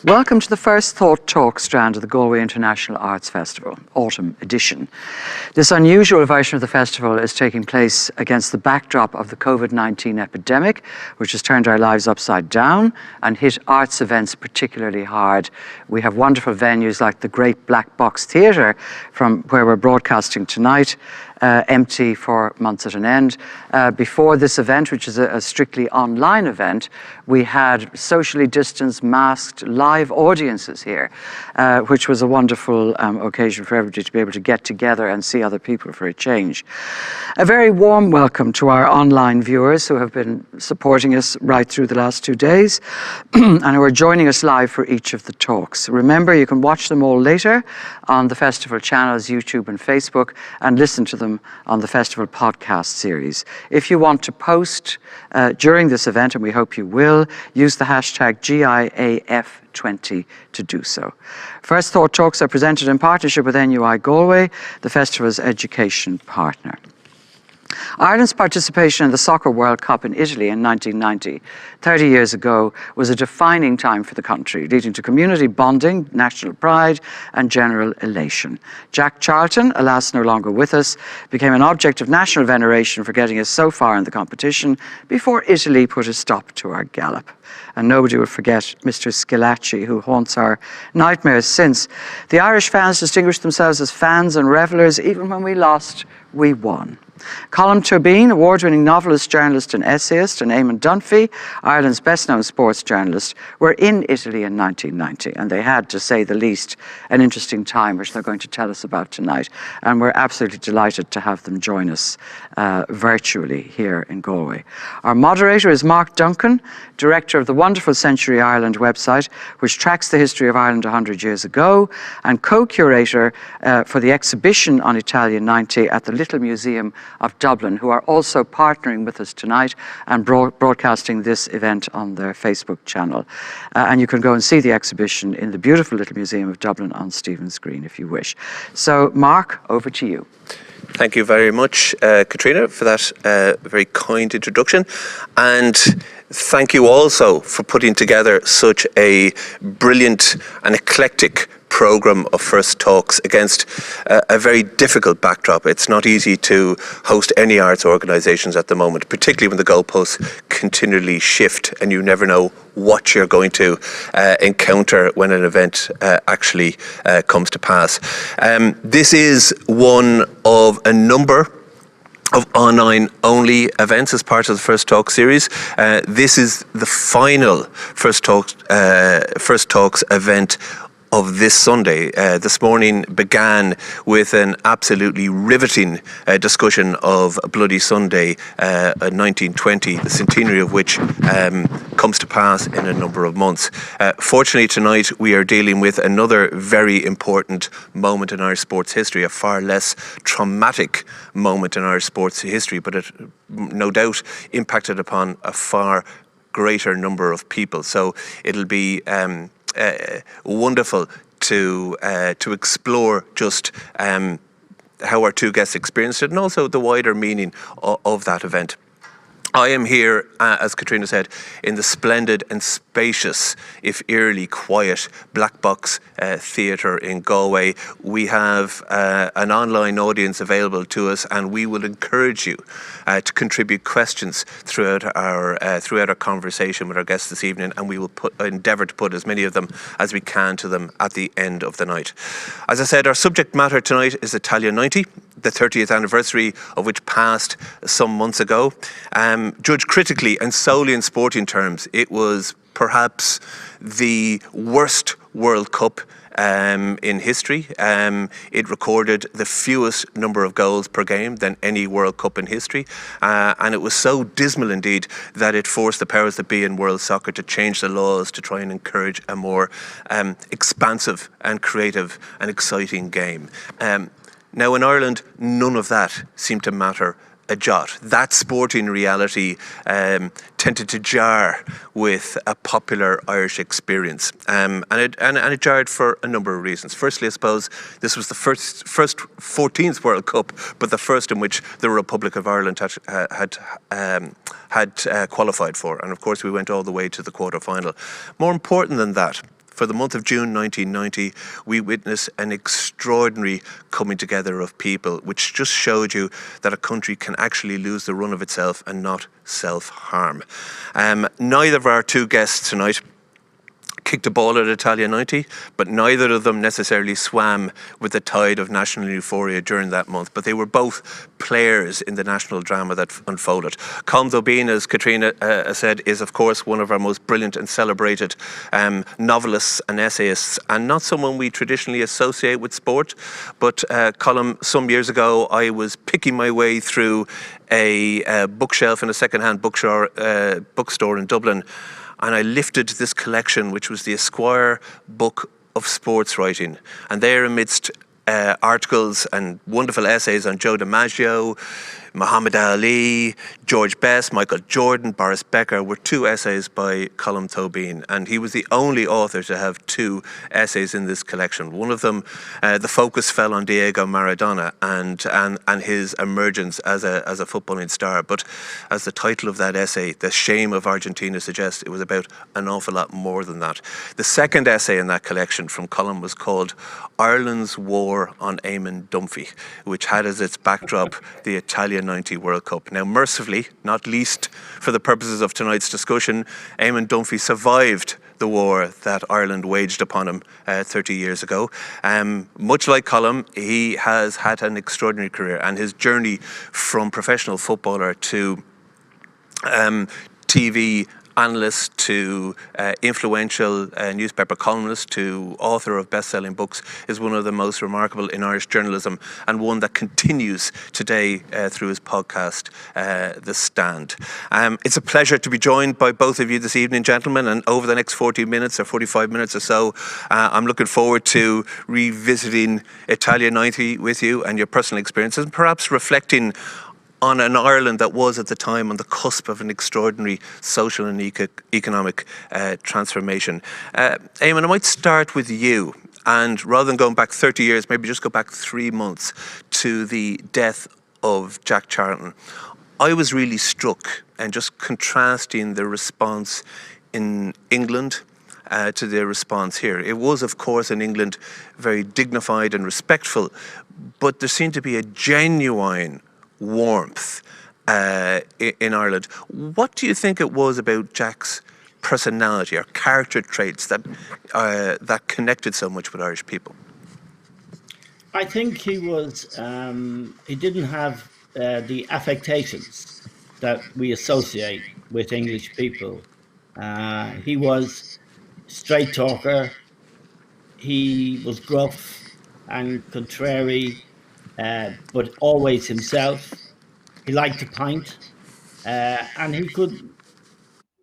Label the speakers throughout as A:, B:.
A: Welcome to the first Thought Talk strand of the Galway International Arts Festival, Autumn Edition. This unusual version of the festival is taking place against the backdrop of the COVID-19 epidemic, which has turned our lives upside down and hit arts events particularly hard. We have wonderful venues like the Great Black Box Theatre, from where we're broadcasting tonight, empty for months at an end. Before this event, which is a strictly online event, we had socially distanced, masked, live audiences here, which was a wonderful occasion for everybody to be able to get together and see other people for a change. A very warm welcome to our online viewers who have been supporting us right through the last 2 days and who are joining us live for each of the talks. Remember, you can watch them all later on the festival channels, YouTube and Facebook, and listen to them on the festival podcast series. If you want to post during this event, and we hope you will, use the hashtag GIAF20 to do so. First Thought Talks are presented in partnership with NUI Galway, the festival's education partner. Ireland's participation in the Soccer World Cup in Italy in 1990, 30 years ago, was a defining time for the country, leading to community bonding, national pride, and general elation. Jack Charlton, alas no longer with us, became an object of national veneration for getting us so far in the competition before Italy put a stop to our gallop. And nobody will forget Mr. Schillaci, who haunts our nightmares since. The Irish fans distinguished themselves as fans and revellers. Even when we lost, we won. Colm Tóibín, award-winning novelist, journalist and essayist, and Eamon Dunphy, Ireland's best-known sports journalist, were in Italy in 1990, and they had, to say the least, an interesting time, which they're going to tell us about tonight. And we're absolutely delighted to have them join us virtually here in Galway. Our moderator is Mark Duncan, director of the wonderful Century Ireland website, which tracks the history of Ireland 100 years ago, and co-curator for the exhibition on Italia 90 at the Little Museum of Dublin, who are also partnering with us tonight and broadcasting this event on their Facebook channel. And you can go and see the exhibition in the beautiful Little Museum of Dublin on Stephen's Green if you wish. So, Mark, over to you.
B: Thank you very much, Katrina, for that very kind introduction. And thank you also for putting together such a brilliant and eclectic programme of First Talks against a very difficult backdrop. It's not easy to host any arts organisations at the moment, particularly when the goalposts continually shift and you never know what you're going to encounter when an event actually comes to pass. This is one of a number of online-only events as part of the First Talk series. This is the final First Talks event of this Sunday. This morning began with an absolutely riveting discussion of Bloody Sunday 1920, the centenary of which comes to pass in a number of months. Fortunately tonight we are dealing with another very important moment in Irish sports history, a far less traumatic moment in Irish sports history, but it no doubt impacted upon a far greater number of people. So it'll be wonderful to explore just how our two guests experienced it and also the wider meaning of that event. I am here, as Katrina said, in the splendid and spacious, if eerily quiet, Black Box Theatre in Galway. We have an online audience available to us, and we will encourage you to contribute questions throughout our conversation with our guests this evening, and we will endeavour to put as many of them as we can to them at the end of the night. As I said, our subject matter tonight is Italia 90. The 30th anniversary of which passed some months ago. Judged critically and solely in sporting terms, it was perhaps the worst World Cup in history. It recorded the fewest number of goals per game than any World Cup in history. And it was so dismal indeed that it forced the powers that be in world soccer to change the laws to try and encourage a more expansive and creative and exciting game. Now in Ireland, none of that seemed to matter a jot. That sporting reality tended to jar with a popular Irish experience, and it jarred for a number of reasons. Firstly, I suppose this was the first 14th World Cup, but the first in which the Republic of Ireland had qualified for, and of course we went all the way to the quarter-final. More important than that, for the month of June 1990, we witnessed an extraordinary coming together of people, which just showed you that a country can actually lose the run of itself and not self-harm. Neither of our two guests tonight kicked a ball at Italia 90, but neither of them necessarily swam with the tide of national euphoria during that month. But they were both players in the national drama that unfolded. Colm Tóibín, as Katrina said, is of course one of our most brilliant and celebrated novelists and essayists, and not someone we traditionally associate with sport. But Colm, some years ago, I was picking my way through a bookshelf in a second-hand bookstore in Dublin, and I lifted this collection, which was the Esquire book of sports writing. And there, amidst articles and wonderful essays on Joe DiMaggio, Muhammad Ali, George Best, Michael Jordan, Boris Becker, were two essays by Colm Tóibín, and he was the only author to have two essays in this collection. One of them, the focus fell on Diego Maradona and his emergence as a footballing star. But as the title of that essay, The Shame of Argentina, suggests, it was about an awful lot more than that. The second essay in that collection from Colm was called Ireland's War on Eamon Dunphy, which had as its backdrop the Italia 90 World Cup. Now, mercifully, not least for the purposes of tonight's discussion, Eamon Dunphy survived the war that Ireland waged upon him 30 years ago. Much like Colm, he has had an extraordinary career, and his journey from professional footballer to TV analyst to influential newspaper columnist to author of best-selling books is one of the most remarkable in Irish journalism, and one that continues today through his podcast, The Stand. It's a pleasure to be joined by both of you this evening, gentlemen, and over the next 40 minutes or 45 minutes or so, I'm looking forward to revisiting Italia 90 with you and your personal experiences, and perhaps reflecting on an Ireland that was at the time on the cusp of an extraordinary social and economic transformation. Eamon, I might start with you, and rather than going back 30 years, maybe just go back 3 months to the death of Jack Charlton. I was really struck, and just contrasting the response in England to the response here. It was, of course, in England very dignified and respectful, but there seemed to be a genuine warmth in Ireland. What do you think it was about Jack's personality or character traits that connected so much with Irish people?
C: I think he didn't have the affectations that we associate with English people. He was straight talker. He was gruff and contrary, but always himself. He liked to pint, and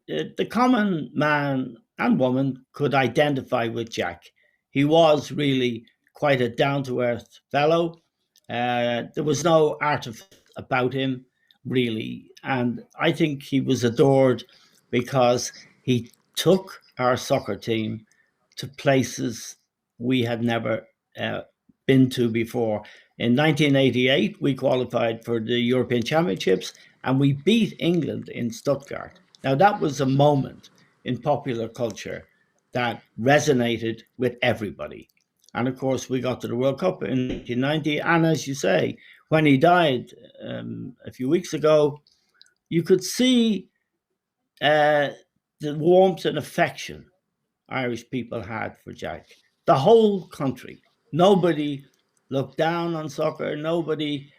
C: the common man and woman could identify with Jack. He was really quite a down-to-earth fellow. There was no artifice about him, really. And I think he was adored because he took our soccer team to places we had never been to before. In 1988, we qualified for the European Championships, and we beat England in Stuttgart. Now, that was a moment in popular culture that resonated with everybody. And of course, we got to the World Cup in 1990. And as you say, when he died a few weeks ago, you could see the warmth and affection Irish people had for Jack. The whole country. Nobody looked down on soccer. Nobody,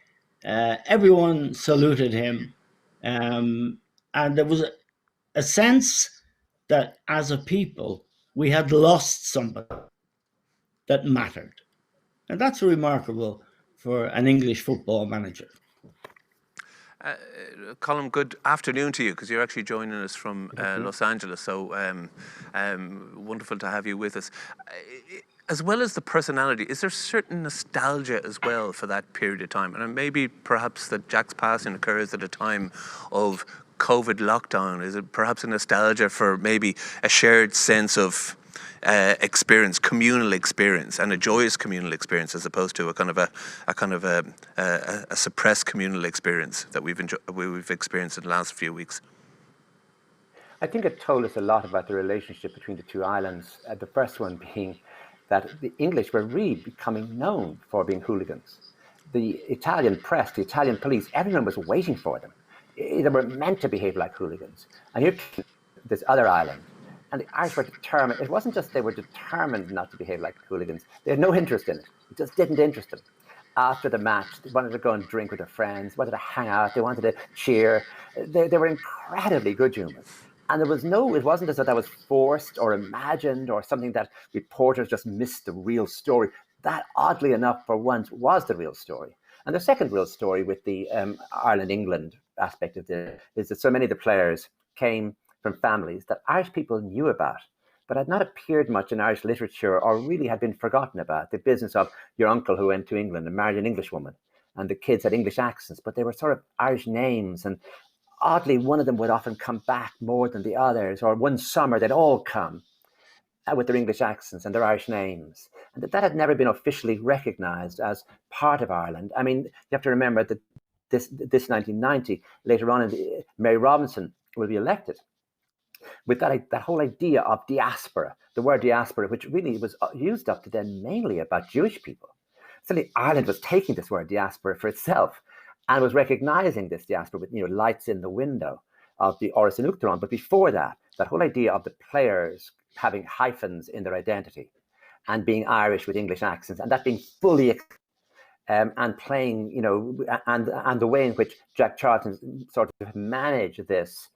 C: everyone saluted him. And there was a sense that as a people, we had lost somebody that mattered. And that's remarkable for an English football manager.
B: Colm, good afternoon to you, because you're actually joining us from Los Angeles, so wonderful to have you with us. As well as the personality, is there certain nostalgia as well for that period of time? And maybe perhaps that Jack's passing occurs at a time of COVID lockdown. Is it perhaps a nostalgia for maybe a shared sense of experience, communal experience, and a joyous communal experience, as opposed to a suppressed communal experience that we've experienced in the last few weeks?
D: I think it told us a lot about the relationship between the two islands. The first one being that the English were really becoming known for being hooligans. The Italian press, the Italian police, everyone was waiting for them. They were meant to behave like hooligans. And here came this other island. And the Irish were determined. It wasn't just they were determined not to behave like hooligans. They had no interest in it. It just didn't interest them. After the match, they wanted to go and drink with their friends, wanted to hang out, they wanted to cheer. They were incredibly good humans. And it wasn't as though that was forced or imagined or something that reporters just missed the real story. That, oddly enough, for once, was the real story. And the second real story with the Ireland-England aspect of this is that so many of the players came from families that Irish people knew about, but had not appeared much in Irish literature or really had been forgotten about. The business of your uncle who went to England and married an English woman, and the kids had English accents, but they were sort of Irish names. And oddly, one of them would often come back more than the others, or one summer they'd all come with their English accents and their Irish names. And that had never been officially recognised as part of Ireland. I mean, you have to remember that this 1990, later on, Mary Robinson will be elected with that whole idea of diaspora, the word diaspora, which really was used up to then mainly about Jewish people. Suddenly Ireland was taking this word diaspora for itself and was recognising this diaspora with lights in the window of the Oris and Uachtaráin. But before that whole idea of the players having hyphens in their identity and being Irish with English accents, and that being fully and playing, and the way in which Jack Charlton sort of managed this.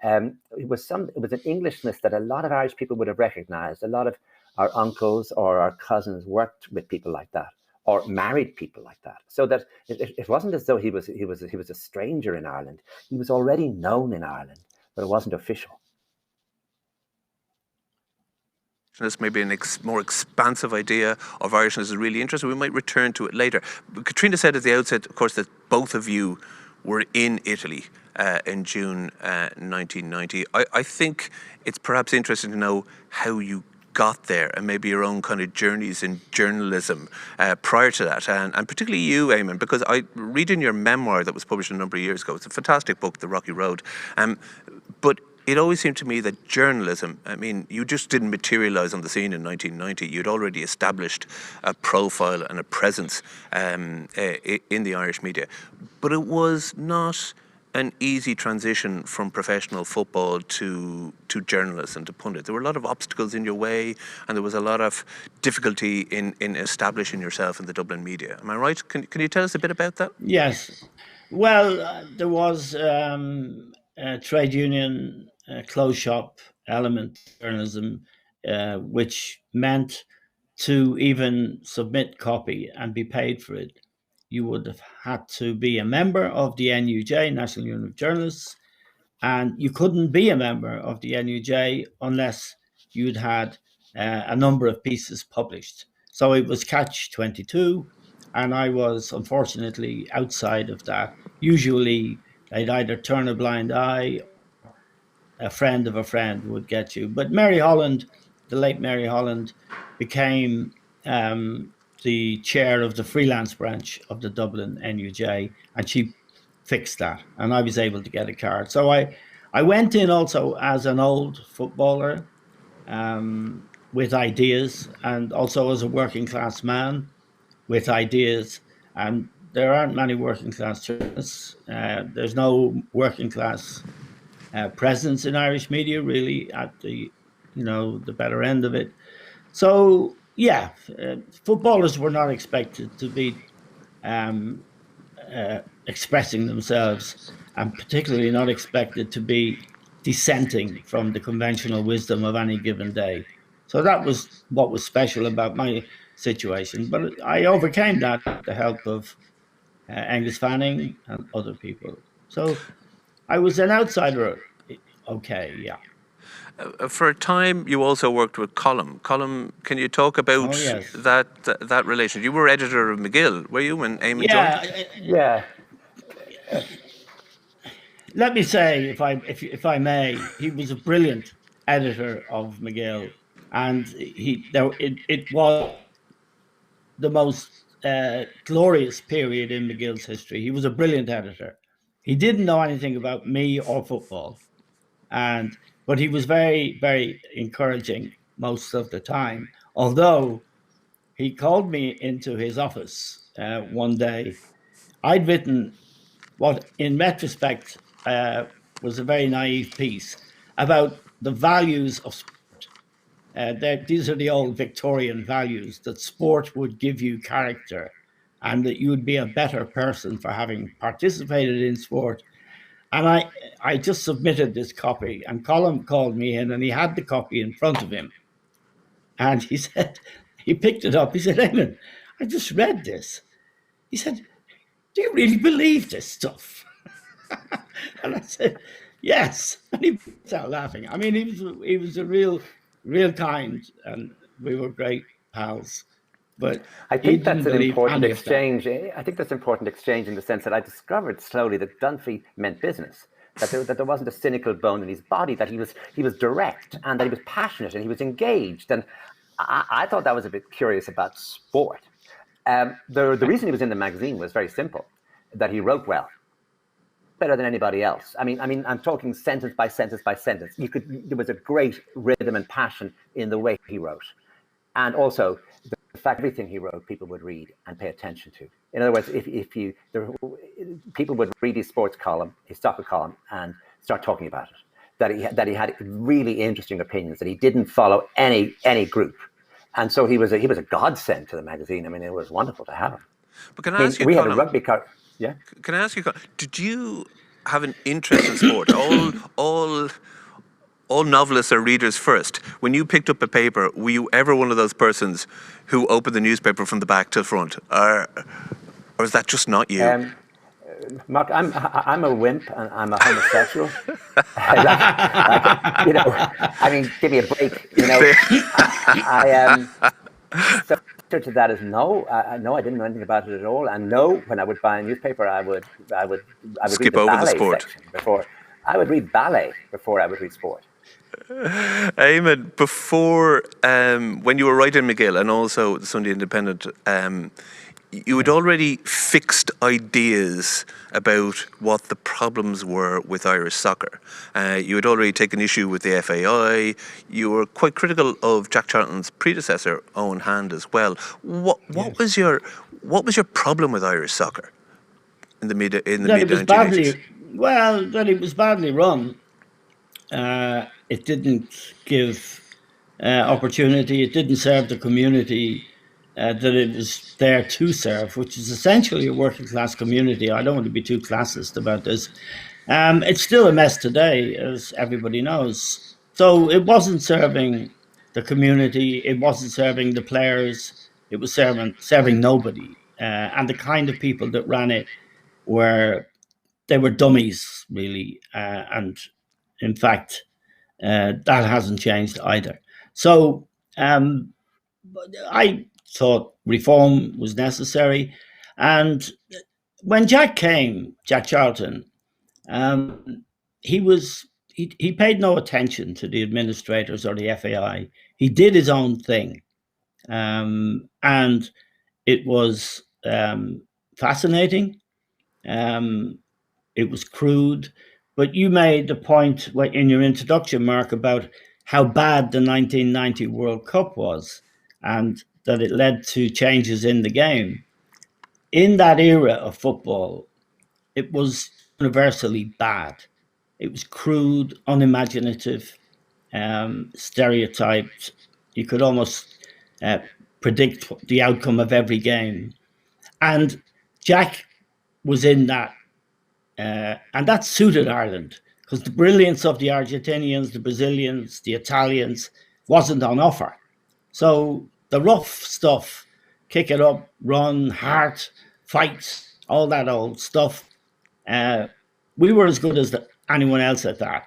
D: It was an Englishness that a lot of Irish people would have recognised. A lot of our uncles or our cousins worked with people like that, or married people like that. So that it wasn't as though he was a stranger in Ireland. He was already known in Ireland, but it wasn't official.
B: This may be a more expansive idea of Irishness is really interesting. We might return to it later. But Katrina said at the outset, of course, that both of you were in Italy in June 1990. I think it's perhaps interesting to know how you got there and maybe your own kind of journeys in journalism prior to that, and particularly you, Eamon, because I read in your memoir that was published a number of years ago. It's a fantastic book, The Rocky Road. But it always seemed to me that journalism, I mean, you just didn't materialise on the scene in 1990. You'd already established a profile and a presence in the Irish media. But it was not an easy transition from professional football to journalists and to pundits. There were a lot of obstacles in your way, and there was a lot of difficulty in establishing yourself in the Dublin media. Am I right? Can you tell us a bit about that?
C: Yes. Well, there was a trade union closed shop element of journalism, which meant to even submit copy and be paid for it, you would have had to be a member of the NUJ, National Union of Journalists, and you couldn't be a member of the NUJ unless you'd had a number of pieces published. So it was catch-22, and I was unfortunately outside of that. Usually they'd either turn a blind eye, a friend of a friend would get you. But Mary Holland, the late Mary Holland, became the chair of the freelance branch of the Dublin NUJ, and she fixed that, and I was able to get a card. So I went in also as an old footballer with ideas, and also as a working class man with ideas. And there aren't many working class journalists. There's no working class presence in Irish media really at the better end of it. So yeah, footballers were not expected to be expressing themselves, and particularly not expected to be dissenting from the conventional wisdom of any given day. So that was what was special about my situation. But I overcame that with the help of Angus Fanning and other people. So I was an outsider. Okay, yeah.
B: For a time, you also worked with Colm. Colm, can you talk about that relation? You were editor of McGill, were you, when Eamon joined?
D: Yeah.
C: Let me say, if I may, he was a brilliant editor of McGill, and it was the most glorious period in McGill's history. He was a brilliant editor. He didn't know anything about me or football, and But he was very, very encouraging most of the time. Although he called me into his office one day. I'd written what, in retrospect, was a very naive piece about the values of sport. These are the old Victorian values, that sport would give you character and that you would be a better person for having participated in sport. And I just submitted this copy, and Colm called me in, and he had the copy in front of him. And he said, he picked it up. He said, Eamon, I just read this. He said, do you really believe this stuff? And I said, yes. And he burst out laughing. I mean, he was a real kind, and we were great pals. But
D: I think that's an important exchange. I think that's an important exchange in the sense that I discovered slowly that Dunphy meant business. That there wasn't a cynical bone in his body, that he was direct, and that he was passionate, and he was engaged. And I thought that was a bit curious about sport. The reason he was in the magazine was very simple, that he wrote well, better than anybody else. I mean, I'm talking sentence by sentence by sentence. There was a great rhythm and passion in the way he wrote. And also the fact everything he wrote, people would read and pay attention to. In other words, people would read his sports column, his soccer column, and start talking about it. That he had really interesting opinions, that he didn't follow any group. And so he was a godsend to the magazine. I mean, it was wonderful to have him.
B: But can I ask you,
D: we had a rugby card. Yeah.
B: Can I ask you, did you have an interest in sport? All novelists are readers first. When you picked up a paper, were you ever one of those persons who opened the newspaper from the back to the front, or is that just not you?
D: Mark, I'm a wimp and I'm a homosexual. I mean, give me a break. So the answer to that is no. No, I didn't know anything about it at all. And no, when I would buy a newspaper, I would
B: skip
D: read the
B: over
D: ballet
B: the sport
D: section before. I would read ballet before I would read sport.
B: Eamon, before when you were writing McGill and also the Sunday Independent, you had already fixed ideas about what the problems were with Irish soccer. You had already taken issue with the FAI. You were quite critical of Jack Charlton's predecessor, Owen Hand, as well. What was your problem with Irish soccer in the mid 1980s?
C: That it was badly run. It didn't give opportunity. It didn't serve the community that it was there to serve, which is essentially a working class community. I don't want to be too classist about this. It's still a mess today, as everybody knows. So it wasn't serving the community. It wasn't serving the players. It was serving nobody. And the kind of people that ran it were dummies, really. And in fact, that hasn't changed either. So I thought reform was necessary. And when Jack Charlton, he paid no attention to the administrators or the FAI. He did his own thing. And it was fascinating. It was crude. But you made the point in your introduction, Mark, about how bad the 1990 World Cup was and that it led to changes in the game. In that era of football, it was universally bad. It was crude, unimaginative, stereotyped. You could almost predict the outcome of every game. And Jack was in that. And that suited Ireland because the brilliance of the Argentinians, the Brazilians, the Italians wasn't on offer. So the rough stuff, kick it up, run, heart, fights, all that old stuff, we were as good as anyone else at that.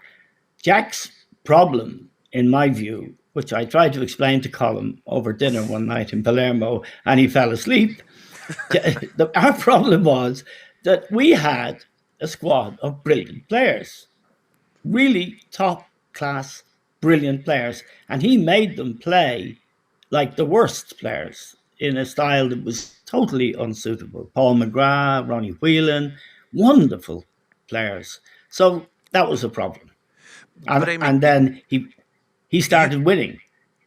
C: Jack's problem, in my view, which I tried to explain to Colm over dinner one night in Palermo, and he fell asleep. Our problem was that we had a squad of brilliant players, really top class, brilliant players. And he made them play like the worst players in a style that was totally unsuitable. Paul McGrath, Ronnie Whelan, wonderful players. So that was a problem. And then he started winning.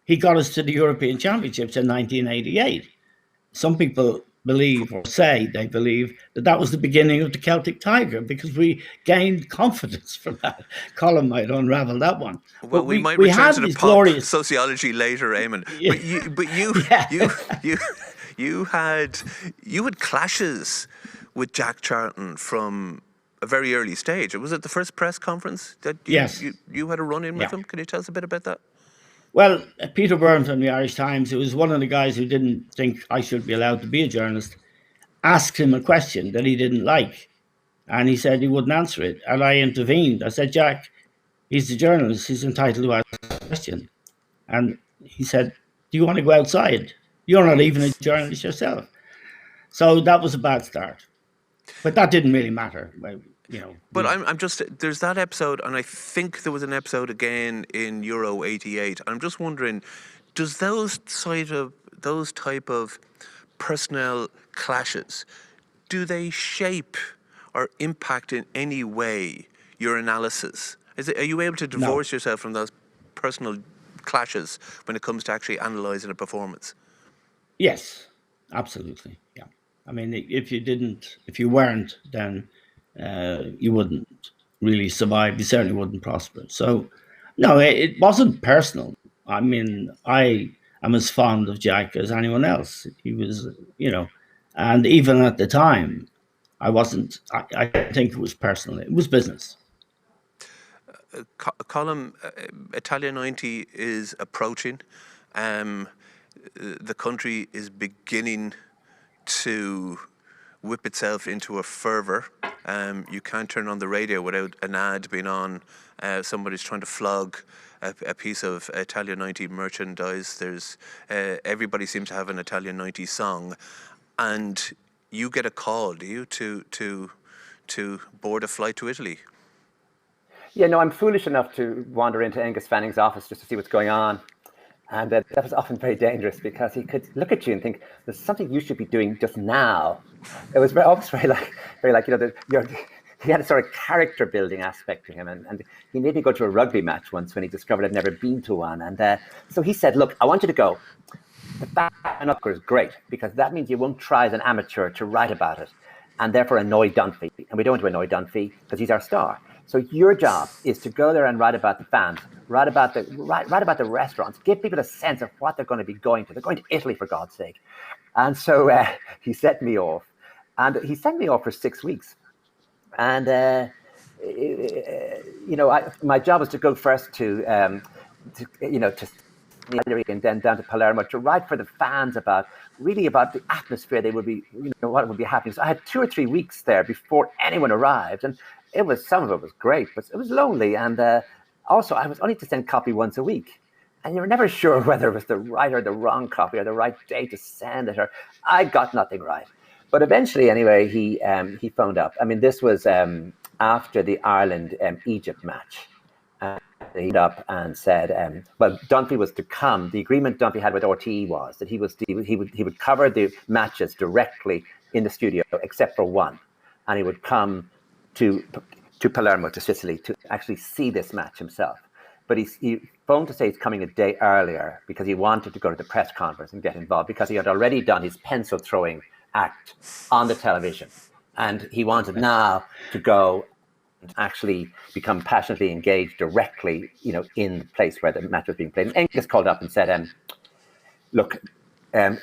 C: He got us to the European Championships in 1988. Some people believe or say they believe that was the beginning of the Celtic Tiger because we gained confidence from that. Colm might unravel that one.
B: Well,
C: But
B: we might
C: we
B: return
C: had
B: to the
C: these
B: pop
C: glorious
B: sociology later, Eamon.
C: Yeah.
B: You had clashes with Jack Charlton from a very early stage. Was it the first press conference that you had a run in with him? Can you tell us a bit about that?
C: Well, Peter Byrne from the Irish Times, who was one of the guys who didn't think I should be allowed to be a journalist, asked him a question that he didn't like. And he said he wouldn't answer it. And I intervened. I said, Jack, he's the journalist. He's entitled to ask a question. And he said, do you want to go outside? You're not even a journalist yourself. So that was a bad start. But that didn't really matter.
B: But I'm just, there's that episode, and I think there was an episode again in Euro 88. I'm just wondering, does those type of personnel clashes, do they shape or impact in any way your analysis? Are you able to divorce yourself from those personal clashes when it comes to actually analysing a performance?
C: Yes, absolutely. Yeah. I mean, if you weren't, then you wouldn't really survive. You certainly wouldn't prosper. So, no, it wasn't personal. I mean, I am as fond of Jack as anyone else. He was, and even at the time, I wasn't. I think it was personal. It was business.
B: Colm, Italia 90 is approaching. The country is beginning to whip itself into a fervour. You can't turn on the radio without an ad being on. Somebody's trying to flog a piece of Italia 90 merchandise. There's everybody seems to have an Italia 90 song, and you get a call, do you, to board a flight to Italy?
D: Yeah, no, I'm foolish enough to wander into Angus Fanning's office just to see what's going on. And that was often very dangerous because he could look at you and think, there's something you should be doing just now. It was always very like he had a sort of character building aspect to him. And he made me go to a rugby match once when he discovered I'd never been to one. And so he said, look, I want you to go. The fan is great because that means you won't try as an amateur to write about it and therefore annoy Dunphy. And we don't want to annoy Dunphy because he's our star. So your job is to go there and write about the fans, write about the restaurants, give people a sense of what they're going to be going to. They're going to Italy, for God's sake. And so he sent me off. And he sent me off for 6 weeks. And, my job was to go first to and then down to Palermo to write for the fans about the atmosphere they would be, what would be happening. So I had 2 or 3 weeks there before anyone arrived. And some of it was great, but it was lonely. And also I was only to send copy once a week. And you were never sure whether it was the right or the wrong copy or the right day to send it. Or I got nothing right. But eventually, anyway, he phoned up. I mean, this was after the Ireland-Egypt match. He phoned up and said, Dunphy was to come. The agreement Dunphy had with RTE was that he would cover the matches directly in the studio, except for one. And he would come to Palermo, to Sicily, to actually see this match himself. But he phoned to say he's coming a day earlier because he wanted to go to the press conference and get involved because he had already done his pencil throwing act on the television. And he wanted now to go and actually become passionately engaged directly, in the place where the match was being played. And Angus called up and said, look,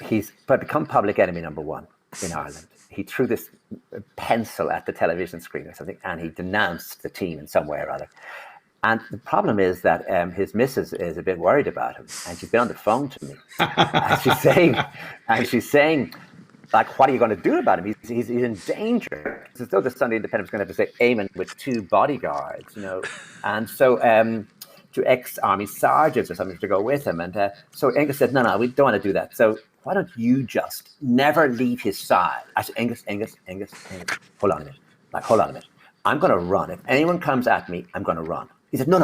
D: he's become public enemy number one in Ireland. He threw this pencil at the television screen or something, and he denounced the team in some way or other. And the problem is that his missus is a bit worried about him, and she's been on the phone to me, and she's saying, like, what are you going to do about him? He's in danger. It's as though the Sunday Independent was going to have to say Eamon with 2 bodyguards, and so 2 ex-army sergeants or something to go with him. And so Angus said, no, we don't want to do that. So why don't you just never leave his side? I said, Angus, hold on a minute. I'm going to run. If anyone comes at me, I'm going to run. He said, no,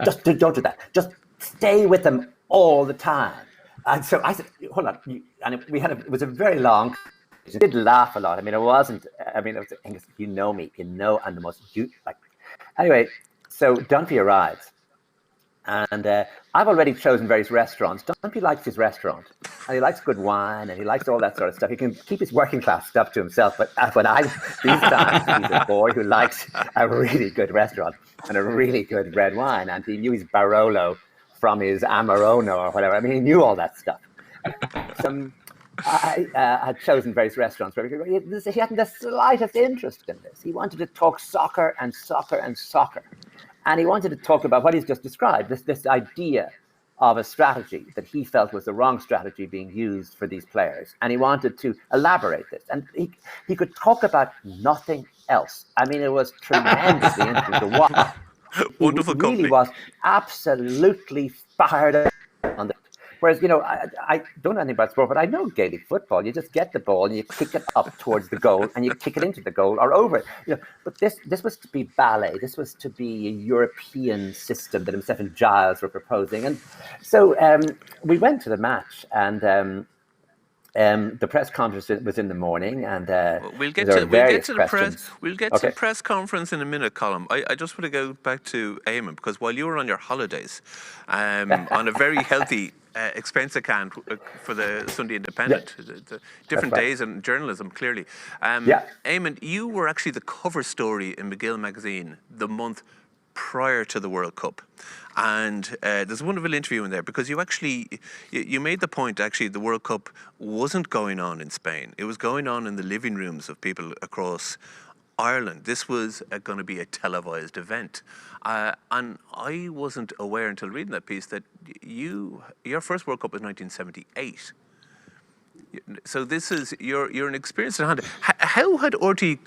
D: just don't do that. Just stay with them all the time. And so I said, hold on. And it was a very long, I did laugh a lot. I mean, it was Angus, you know me, I'm the most, anyway. So Dunphy arrives, and I've already chosen various restaurants. Dunphy likes his restaurant, and he likes good wine, and he likes all that sort of stuff. He can keep his working class stuff to himself, but these times, he's a boy who likes a really good restaurant and a really good red wine, and he knew his Barolo from his Amarone or whatever. I mean, he knew all that stuff. I had chosen various restaurants where he hadn't the slightest interest in this. He wanted to talk soccer and soccer and soccer. And he wanted to talk about what he's just described, this idea of a strategy that he felt was the wrong strategy being used for these players. And he wanted to elaborate this. And he could talk about nothing else. I mean, it was tremendously interesting to watch.
B: Wonderful company.
D: He really was absolutely fired up on this. Whereas, I don't know anything about sport, but I know Gaelic football. You just get the ball and you kick it up towards the goal and you kick it into the goal or over it. But this was to be ballet. This was to be a European system that himself and Giles were proposing. And so we went to the match, and the press conference was in the morning, and
B: we'll get to the press conference in a minute, Colm. I just want to go back to Eamon, because while you were on your holidays, on a very healthy expense account for the Sunday Independent, the different days in journalism, clearly. Eamon, you were actually the cover story in McGill magazine the month prior to the World Cup. And there's a wonderful interview in there, because you made the point, actually, the World Cup wasn't going on in Spain. It was going on in the living rooms of people across Ireland. This was going to be a televised event. And I wasn't aware until reading that piece that your first World Cup was 1978. So this is you're an experienced hand. How had RT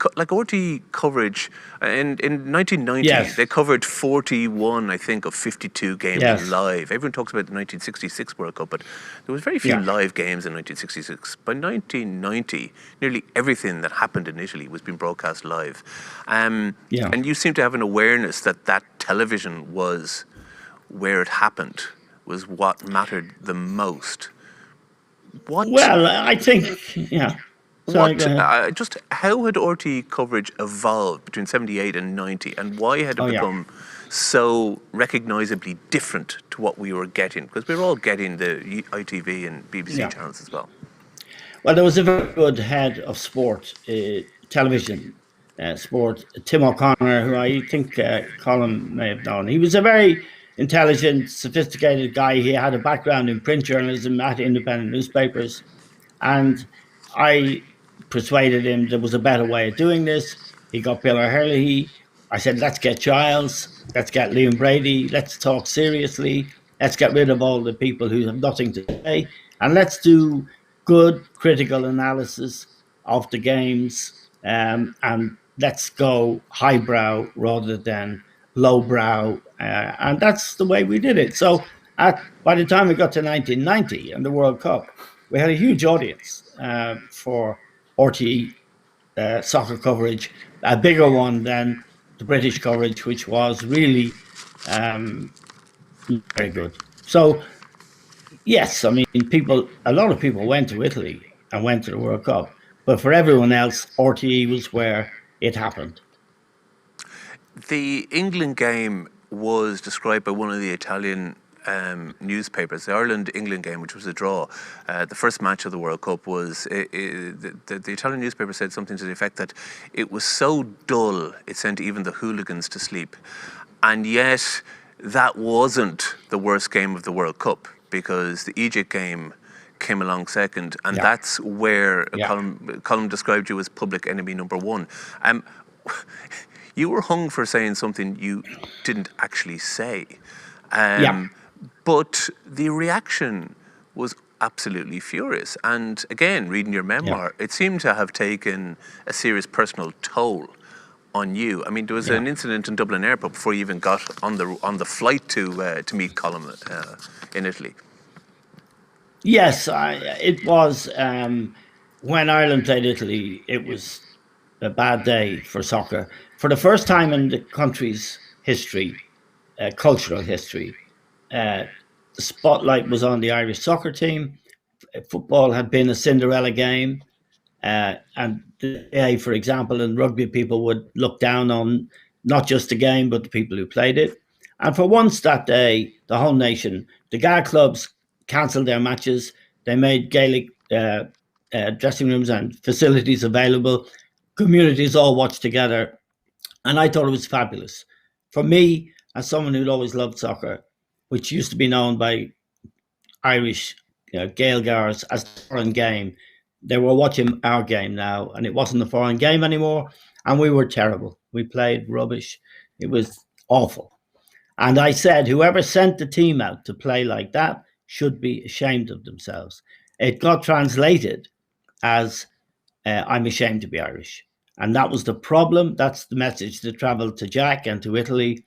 B: coverage in 1990?
C: Yes.
B: They covered 41, I think, of 52 games live. Everyone talks about the 1966 World Cup, but there was very few live games in 1966. By 1990, nearly everything that happened in Italy was being broadcast live. And you seem to have an awareness that television was where it happened, was what mattered the most.
C: Well, I think, Sorry, go ahead.
B: Just how had RT coverage evolved between 78 and 90, and why had it become so recognisably different to what we were getting? Because we were all getting the ITV and BBC channels as well.
C: Well, there was a very good head of sport, television sport, Tim O'Connor, who I think Colm may have known. He was a very intelligent, sophisticated guy. He had a background in print journalism at independent newspapers, and I persuaded him there was a better way of doing this. He got Bill O'Herlihy. I said, let's get Giles, let's get Liam Brady, let's talk seriously, let's get rid of all the people who have nothing to say, and let's do good critical analysis of the games, and let's go highbrow rather than lowbrow, and that's the way we did it. So by the time we got to 1990 and the World Cup, we had a huge audience for RTE soccer coverage, a bigger one than the British coverage, which was really very good. So yes, I mean, a lot of people went to Italy and went to the World Cup, but for everyone else, RTE was where it happened.
B: The England game was described by one of the Italian newspapers, the Ireland-England game, which was a draw. The first match of the World Cup was, the Italian newspaper said something to the effect that it was so dull it sent even the hooligans to sleep. And yet, that wasn't the worst game of the World Cup, because the Egypt game came along second, and that's where Colm described you as public enemy number one. You were hung for saying something you didn't actually say. But the reaction was absolutely furious. And again, reading your memoir, it seemed to have taken a serious personal toll on you. I mean, there was an incident in Dublin Airport before you even got on the flight to meet Colm in Italy.
C: Yes, it was. When Ireland played Italy, it was a bad day for soccer. For the first time in the country's history, cultural history, the spotlight was on the Irish soccer team. Football had been a Cinderella game. And for example, in rugby, people would look down on not just the game, but the people who played it. And for once that day, the whole nation, the Gaelic clubs cancelled their matches. They made Gaelic dressing rooms and facilities available. Communities all watched together. And I thought it was fabulous. For me, as someone who'd always loved soccer, which used to be known by Irish Gaelgars as the foreign game, they were watching our game now, and it wasn't a foreign game anymore. And we were terrible. We played rubbish. It was awful. And I said, whoever sent the team out to play like that should be ashamed of themselves. It got translated as, I'm ashamed to be Irish. And that was the problem. That's the message that traveled to Jack and to Italy.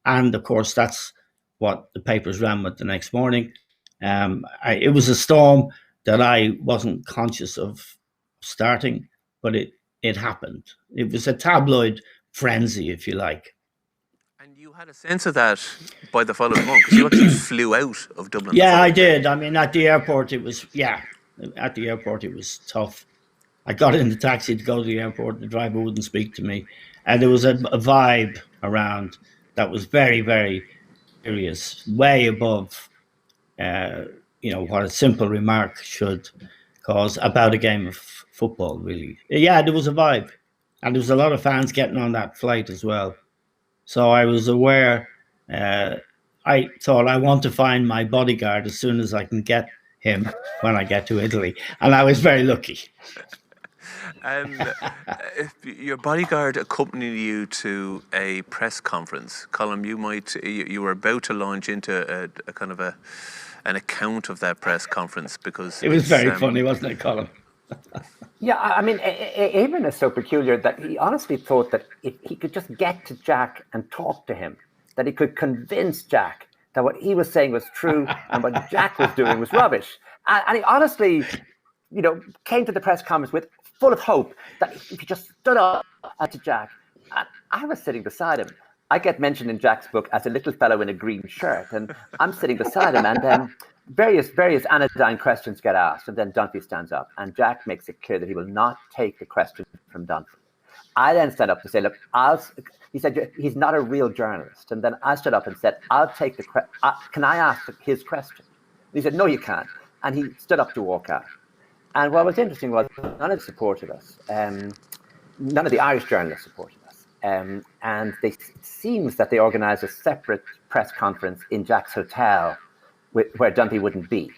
C: And of course, that's what the papers ran with the next morning. It was a storm that I wasn't conscious of starting, but it happened. It was a tabloid frenzy, if you like.
B: And you had a sense of that by the following month, because you actually flew out of Dublin.
C: Yeah, I did. I mean, at the airport, it was tough. I got in the taxi to go to the airport. The driver wouldn't speak to me. And there was a vibe around that was very, very serious, way above, what a simple remark should cause about a game of football, really. Yeah, there was a vibe. And there was a lot of fans getting on that flight as well. So I was aware. I thought, I want to find my bodyguard as soon as I can get him when I get to Italy. And I was very lucky.
B: Your bodyguard accompanied you to a press conference. Colm, you were about to launch into a kind of an account of that press conference, because
C: it was very funny, wasn't it, Colm?
D: Yeah, I mean, Eamon is so peculiar that he honestly thought that if he could just get to Jack and talk to him, that he could convince Jack that what he was saying was true and what Jack was doing was rubbish. And he honestly, came to the press conference full of hope that if he just stood up to Jack. And I was sitting beside him. I get mentioned in Jack's book as a little fellow in a green shirt, and I'm sitting beside him, and various anodyne questions get asked, and then Dunphy stands up, and Jack makes it clear that he will not take the question from Dunphy. I then stand up to say, look, he said, he's not a real journalist. And then I stood up and said, I'll take the question. Can I ask his question? And he said, no, you can't. And he stood up to walk out. And what was interesting was none of them supported us. None of the Irish journalists supported us. And it seems that they organised a separate press conference in Jack's hotel where Dunphy wouldn't be.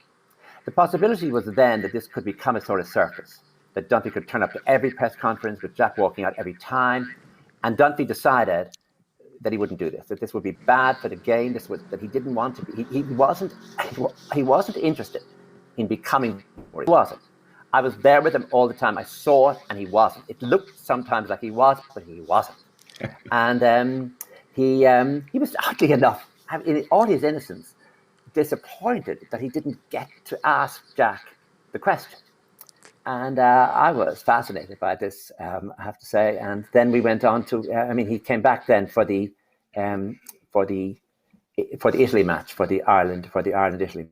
D: The possibility was then that this could become a sort of circus, that Dunphy could turn up to every press conference with Jack walking out every time. And Dunphy decided that he wouldn't do this, that this would be bad for the game, that he didn't want to be. He wasn't interested in becoming, or he wasn't. I was there with him all the time. I saw it, and he wasn't. It looked sometimes like he was, but he wasn't. And he was, oddly enough, in all his innocence, disappointed that he didn't get to ask Jack the question. And I was fascinated by this, I have to say. And then we went on to, he came back then for the Italy match, for the Ireland-Italy.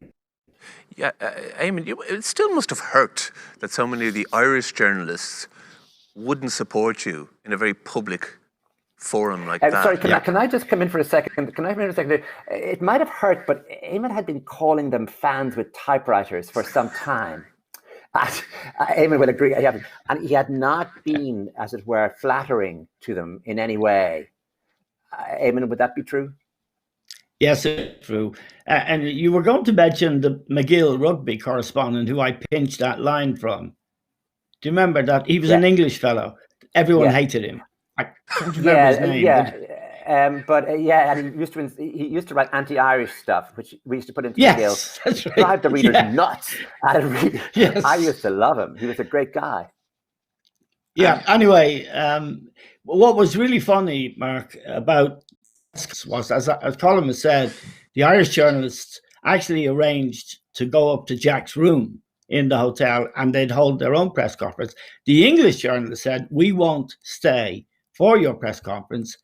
B: Yeah, Eamon, it still must have hurt that so many of the Irish journalists wouldn't support you in a very public forum like that.
D: Sorry, can I just come in for a second? It might have hurt, but Eamon had been calling them fans with typewriters for some time. Eamon will agree, and he had not been, as it were, flattering to them in any way. Eamon, would that be true?
C: Yes, it's true. And you were going to mention the McGill rugby correspondent who I pinched that line from. Do you remember that? He was an English fellow. Everyone hated him. I can't remember his name. And he used to write anti-Irish stuff, which we used to put into McGill. That's right. Drive the readers nuts. I used to love him. He was a great guy. Yeah. Anyway, what was really funny, Mark, about was, as Colm has said, the Irish journalists actually arranged to go up to Jack's room in the hotel, and they'd hold their own press conference. The English journalists said, we won't stay for your press conference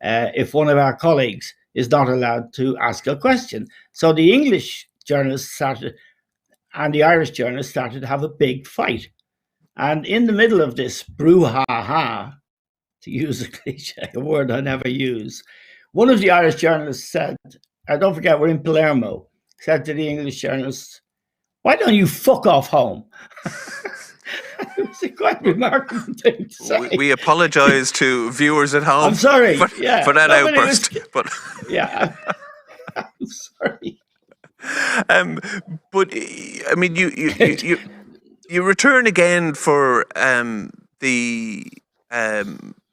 C: if one of our colleagues is not allowed to ask a question. So the English journalists started, and the Irish journalists started to have a big fight. And in the middle of this brouhaha, to use a cliche, a word I never use. One of the Irish journalists said, I don't forget, we're in Palermo, said to the English journalists, "Why don't you fuck off home?" It was a quite remarkable thing to say.
B: We apologise to viewers at home.
C: I'm sorry,
B: for that outburst. But
C: yeah, I'm sorry.
B: But I mean, you return again for the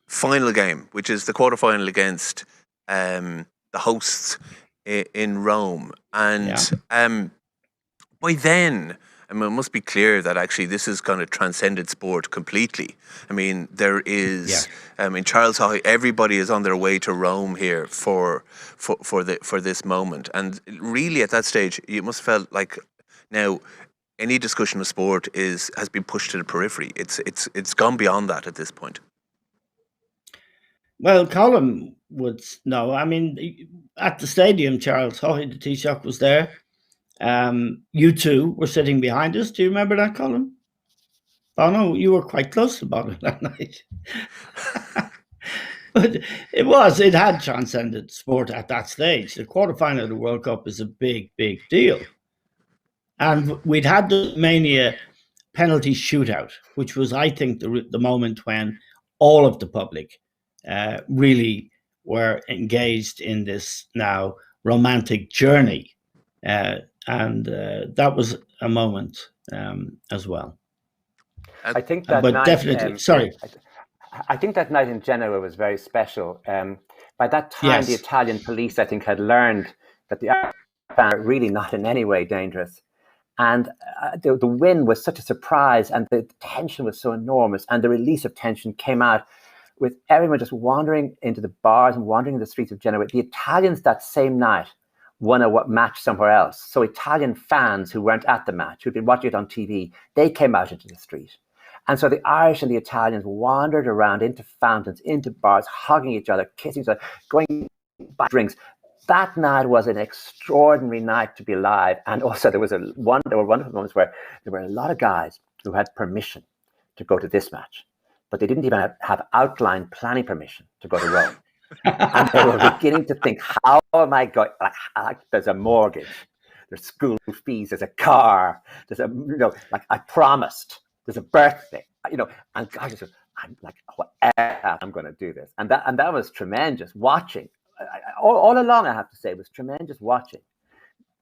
B: final game, which is the quarterfinal against the hosts in Rome, and by then, I mean, it must be clear that actually this has kind of transcended sport completely. I mean, there is, in Charles High, everybody is on their way to Rome here for this moment, and really at that stage, you must have felt like now any discussion of sport has been pushed to the periphery. It's gone beyond that at this point.
C: Well, Colm would know. I mean, at the stadium, Charles Haughey, the Taoiseach, was there. You two were sitting behind us. Do you remember that, Colm? Oh no, you were quite close to Bono that night. But it had transcended sport at that stage. The quarterfinal of the World Cup is a big, big deal. And we'd had the Mania penalty shootout, which was, I think, the moment when all of the public really were engaged in this now romantic journey. And that was a moment as well.
D: I think that
C: but
D: night,
C: definitely, sorry.
D: I think that night in Genoa was very special. By that time, the Italian police, I think, had learned that the Irish fans are really not in any way dangerous. And the win was such a surprise, and the tension was so enormous, and the release of tension came out with everyone just wandering into the bars and wandering in the streets of Genoa. The Italians that same night won a match somewhere else. So Italian fans who weren't at the match, who'd been watching it on TV, they came out into the street. And so the Irish and the Italians wandered around into fountains, into bars, hugging each other, kissing each other, going by drinks. That night was an extraordinary night to be alive. And also there were wonderful moments where there were a lot of guys who had permission to go to this match, but they didn't even have outline planning permission to go to Rome. And they were beginning to think, how am I going? Like, there's a mortgage, there's school fees, there's a car, there's like I promised, there's a birthday, and guys just, I'm like, whatever, I'm going to do this. And that was tremendous watching. All along, I have to say, it was tremendous watching.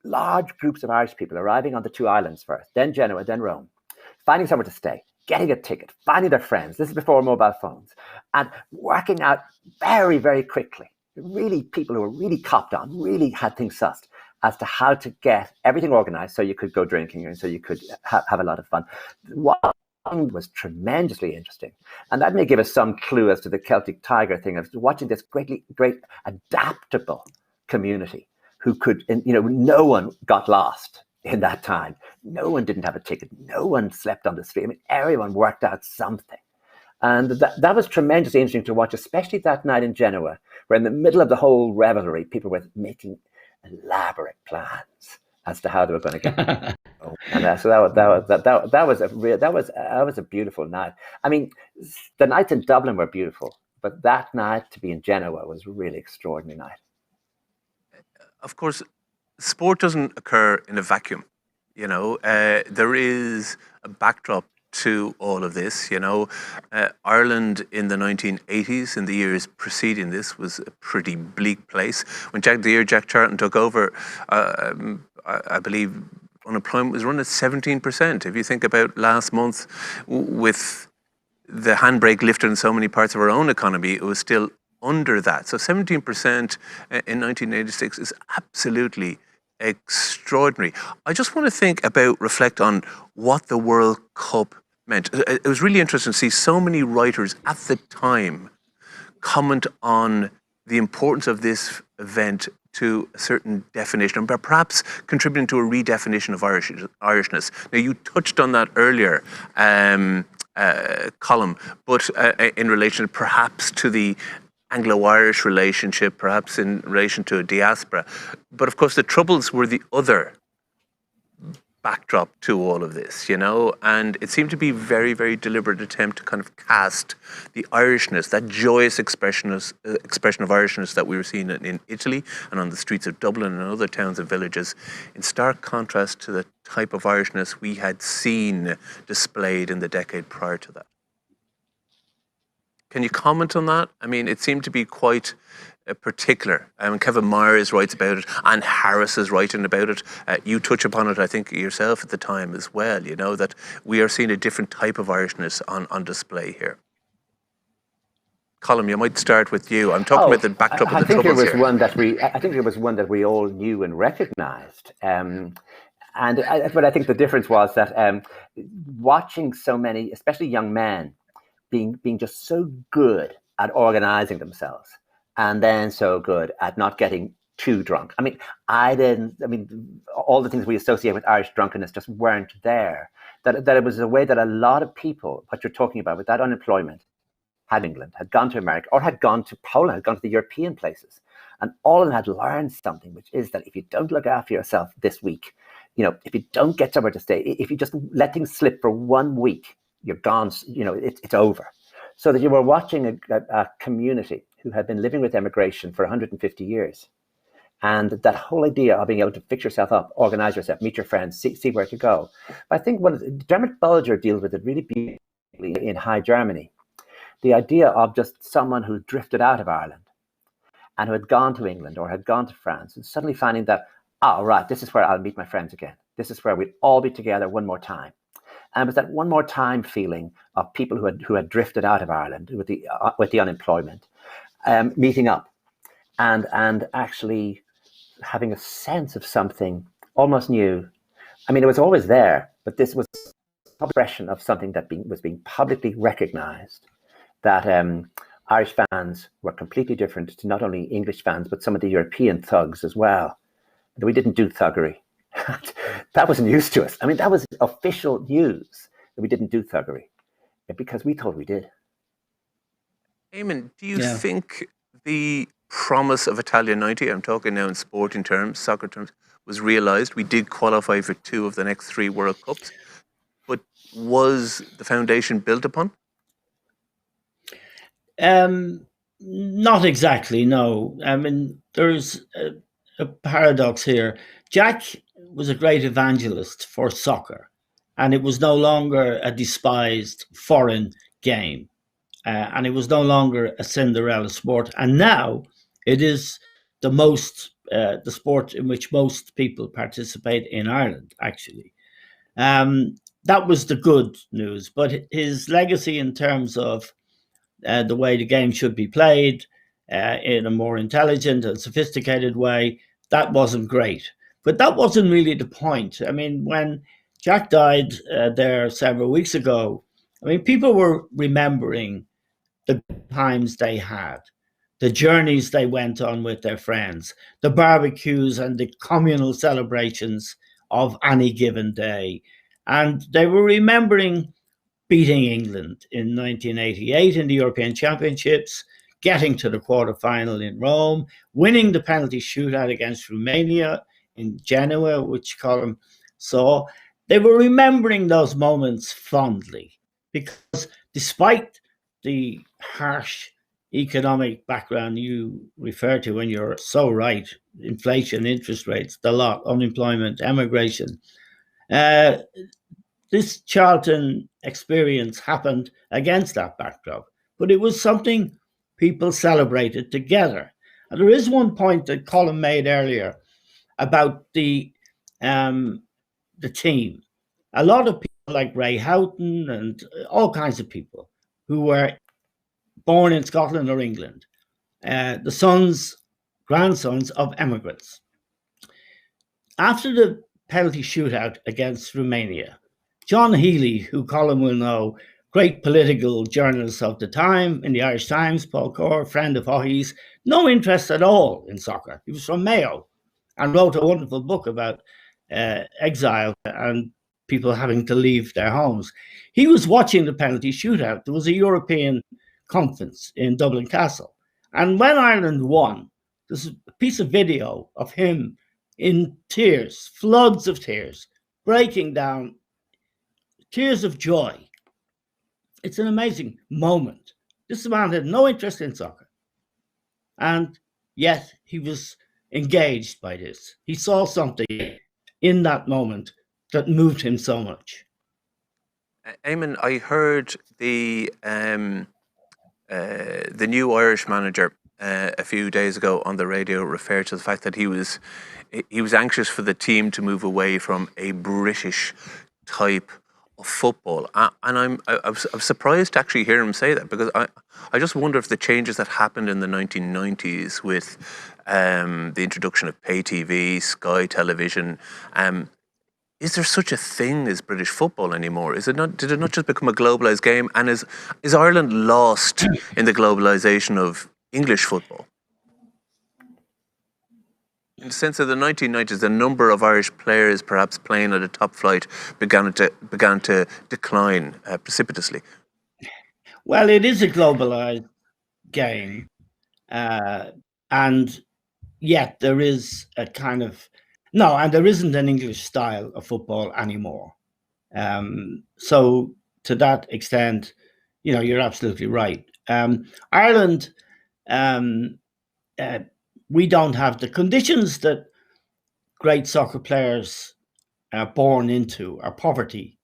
D: Large groups of Irish people arriving on the two islands first, then Genoa, then Rome, finding somewhere to stay, getting a ticket, finding their friends. This is before mobile phones, and working out very, very quickly. Really, people who were really copped on, really had things sussed as to how to get everything organized so you could go drinking and so you could have a lot of fun. What was tremendously interesting, and that may give us some clue as to the Celtic Tiger thing of watching this great adaptable community who could, no one got lost in that time. No one didn't have a ticket. No one slept on the street. I mean, everyone worked out something. And that was tremendously interesting to watch, especially that night in Genoa, where in the middle of the whole revelry, people were making elaborate plans as to how they were going to get. And so that was a beautiful night. I mean, the nights in Dublin were beautiful, but that night to be in Genoa was a really extraordinary night.
B: Of course, sport doesn't occur in a vacuum. There is a backdrop to all of this. Ireland in the 1980s, in the years preceding this, was a pretty bleak place. When the year Jack Charlton took over, I believe unemployment was running at 17%. If you think about last month, with the handbrake lifted in so many parts of our own economy, it was still under that. So 17% in 1986 is absolutely extraordinary. I just want to reflect on what the World Cup meant. It was really interesting to see so many writers at the time comment on the importance of this event to a certain definition, and perhaps contributing to a redefinition of Irishness. Now, you touched on that earlier, Colm, but in relation perhaps to the Anglo-Irish relationship, perhaps in relation to a diaspora. But of course, the Troubles were the other backdrop to all of this, you know, and it seemed to be very, very deliberate attempt to kind of cast the Irishness, that joyous expression of Irishness that we were seeing in Italy and on the streets of Dublin and other towns and villages, in stark contrast to the type of Irishness we had seen displayed in the decade prior to that. Can you comment on that? I mean, it seemed to be quite particular. Kevin Myers writes about it, and Harris is writing about it. You touch upon it, I think, yourself at the time as well, you know, that we are seeing a different type of Irishness on display here. Colm, you might start with you. I'm talking about the backdrop of the troubles here.
D: I think it was one that we all knew and recognised. But I think the difference was that watching so many, especially young men, being just so good at organising themselves, and then so good at not getting too drunk. I mean, all the things we associate with Irish drunkenness just weren't there. That it was a way that a lot of people, what you're talking about, with that unemployment, had England, had gone to America, or had gone to Poland, had gone to the European places. And all of them had learned something, which is that if you don't look after yourself this week, you know, if you don't get somewhere to stay, if you just let things slip for 1 week, you're gone, you know, it's over. So that you were watching a community who had been living with emigration for 150 years. And that whole idea of being able to fix yourself up, organize yourself, meet your friends, see where to go. But I think Dermot Bulger deals with it really beautifully in High Germany. The idea of just someone who drifted out of Ireland and who had gone to England or had gone to France, and suddenly finding that, oh, right, this is where I'll meet my friends again. This is where we'll all be together one more time. And it was that one more time feeling of people who had drifted out of Ireland with the unemployment, meeting up and actually having a sense of something almost new. I mean, it was always there, but this was an expression of something that was being publicly recognised, that Irish fans were completely different to not only English fans, but some of the European thugs as well. We didn't do thuggery. That was news to us. I mean, that was official news that we didn't do thuggery, because we thought we did.
B: Eamon, do you think the promise of Italia 90, I'm talking now in sporting terms, soccer terms, was realised? We did qualify for 2 of the next 3 World Cups, but was the foundation built upon?
C: Not exactly, no. I mean, there's a paradox here. Jack was a great evangelist for soccer, and it was no longer a despised foreign game, and it was no longer a Cinderella sport. And now it is the sport in which most people participate in Ireland, actually. That was the good news, but his legacy in terms of the way the game should be played in a more intelligent and sophisticated way, that wasn't great. But that wasn't really the point. I mean, when Jack died there several weeks ago, I mean, people were remembering the times they had, the journeys they went on with their friends, the barbecues and the communal celebrations of any given day. And they were remembering beating England in 1988 in the European Championships, getting to the quarterfinal in Rome, winning the penalty shootout against Romania in Genoa, which Colm saw. They were remembering those moments fondly, because despite the harsh economic background you refer to, and you're so right, inflation, interest rates, the lot, unemployment, emigration, this Charlton experience happened against that backdrop, but it was something people celebrated together. And there is one point that Colm made earlier about the team. A lot of people like Ray Houghton and all kinds of people who were born in Scotland or England, the grandsons of emigrants. After the penalty shootout against Romania, John Healy, who Colm will know, great political journalist of the time in the Irish Times, Paul Core, friend of Haughey's, no interest at all in soccer. He was from Mayo and wrote a wonderful book about exile and people having to leave their homes. He was watching the penalty shootout. There was a European conference in Dublin Castle. And when Ireland won, there's a piece of video of him in tears, floods of tears, breaking down, tears of joy. It's an amazing moment. This man had no interest in soccer, and yet he was engaged by this. He saw something in that moment that moved him so much.
B: Eamon, I heard the new Irish manager a few days ago on the radio refer to the fact that he was anxious for the team to move away from a British type of football, and I was surprised to actually hear him say that, because I just wonder if the changes that happened in the 1990s with the introduction of pay TV, Sky Television. Is there such a thing as British football anymore? Is it not? Did it not just become a globalised game? And is Ireland lost in the globalisation of English football? In the sense of the 1990s, the number of Irish players perhaps playing at a top flight began to decline precipitously.
C: Well, it is a globalised game, and yet there is a kind of and there isn't an English style of football anymore. So to that extent, you're absolutely right. Ireland, we don't have the conditions that great soccer players are born into, are poverty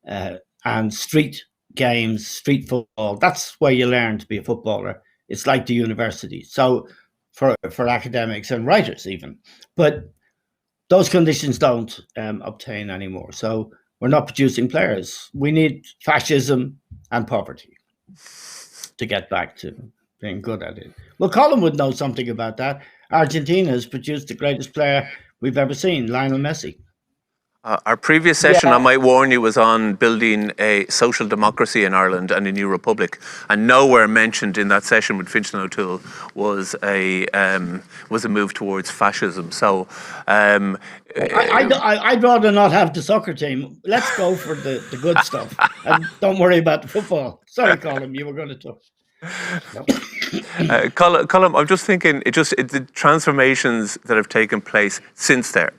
C: and street games, street football. That's where you learn to be a footballer. It's like the university. So for academics and writers even. But those conditions don't obtain anymore. So we're not producing players. We need fascism and poverty to get back to being good at it. Well, Colm would know something about that. Argentina has produced the greatest player we've ever seen, Lionel Messi.
B: Our previous session, I might warn you, was on building a social democracy in Ireland and a new republic, and nowhere mentioned in that session with Finch and O'Toole was a move towards fascism. So,
C: I'd rather not have the soccer team. Let's go for the good stuff, and don't worry about the football. Sorry, Colm, you were going to talk.
B: Colm, I'm just thinking, the transformations that have taken place since then,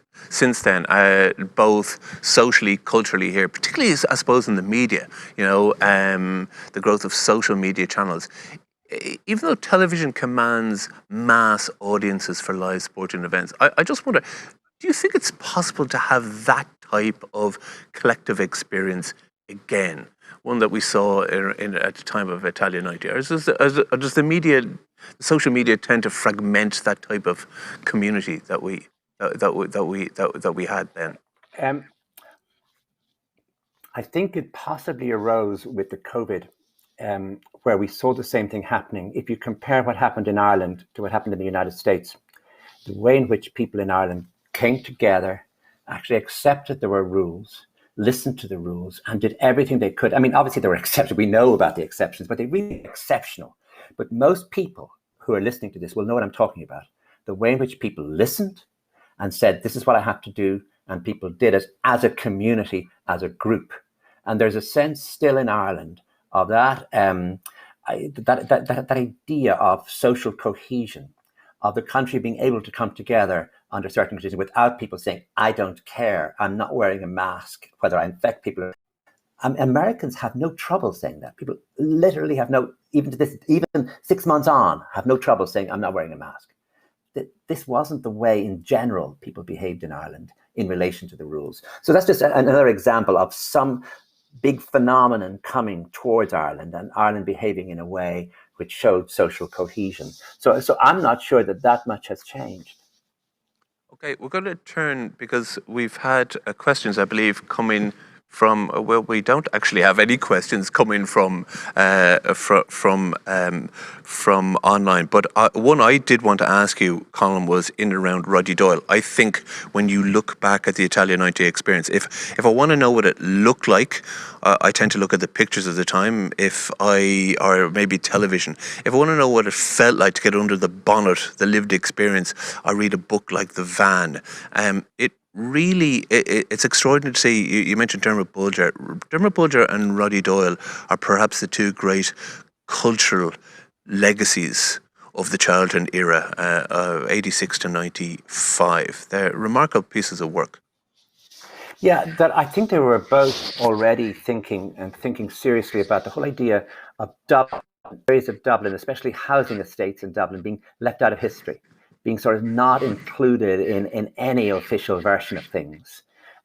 B: both socially, culturally here, particularly, I suppose, in the media, the growth of social media channels. Even though television commands mass audiences for live sporting events, I just wonder, do you think it's possible to have that type of collective experience again? One that we saw at the time of Italia 90. Or does the social media tend to fragment that type of community that we had then?
D: I think it possibly arose with the COVID, where we saw the same thing happening. If you compare what happened in Ireland to what happened in the United States, the way in which people in Ireland came together, actually accepted there were rules, listened to the rules, and did everything they could. I mean, obviously there were exceptions. We know about the exceptions, but they're really exceptional. But most people who are listening to this will know what I'm talking about. The way in which people listened and said, this is what I have to do, and people did it as a community, as a group. And there's a sense still in Ireland of that, that idea of social cohesion, of the country being able to come together under certain conditions without people saying, I don't care, I'm not wearing a mask, whether I infect people. Americans have no trouble saying that. People literally have even 6 months on, have no trouble saying, I'm not wearing a mask. This wasn't the way in general people behaved in Ireland in relation to the rules. So that's just another example of some big phenomenon coming towards Ireland, and Ireland behaving in a way which showed social cohesion. So I'm not sure that much has changed.
B: Okay, we're going to turn, because we've had questions, I believe, coming from, well, we don't actually have any questions coming from online. But one I did want to ask you, Colm, was in and around Roddy Doyle. I think when you look back at the Italia 90 experience, if I want to know what it looked like, I tend to look at the pictures of the time, or maybe television. If I want to know what it felt like to get under the bonnet, the lived experience, I read a book like The Van. It's extraordinary to see. You mentioned Dermot Bulger. Dermot Bulger and Roddy Doyle are perhaps the two great cultural legacies of the Charlton era, 86 to 95. They're remarkable pieces of work.
D: Yeah, that I think they were both already thinking seriously about the whole idea of Dublin, areas of Dublin, especially housing estates in Dublin, being left out of history, being sort of not included in any official version of things.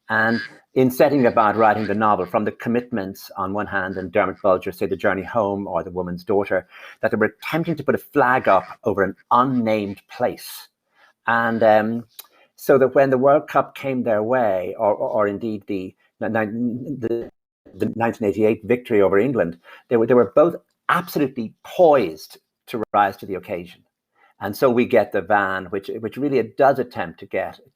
D: And in setting about writing the novel, from the commitments on one hand, and Dermot Bulger, say The Journey Home or The Woman's Daughter, that they were attempting to put a flag up over an unnamed place. And so that when the World Cup came their way, or indeed the 1988 victory over England, they were both absolutely poised to rise to the occasion. And so we get the van, which really does attempt to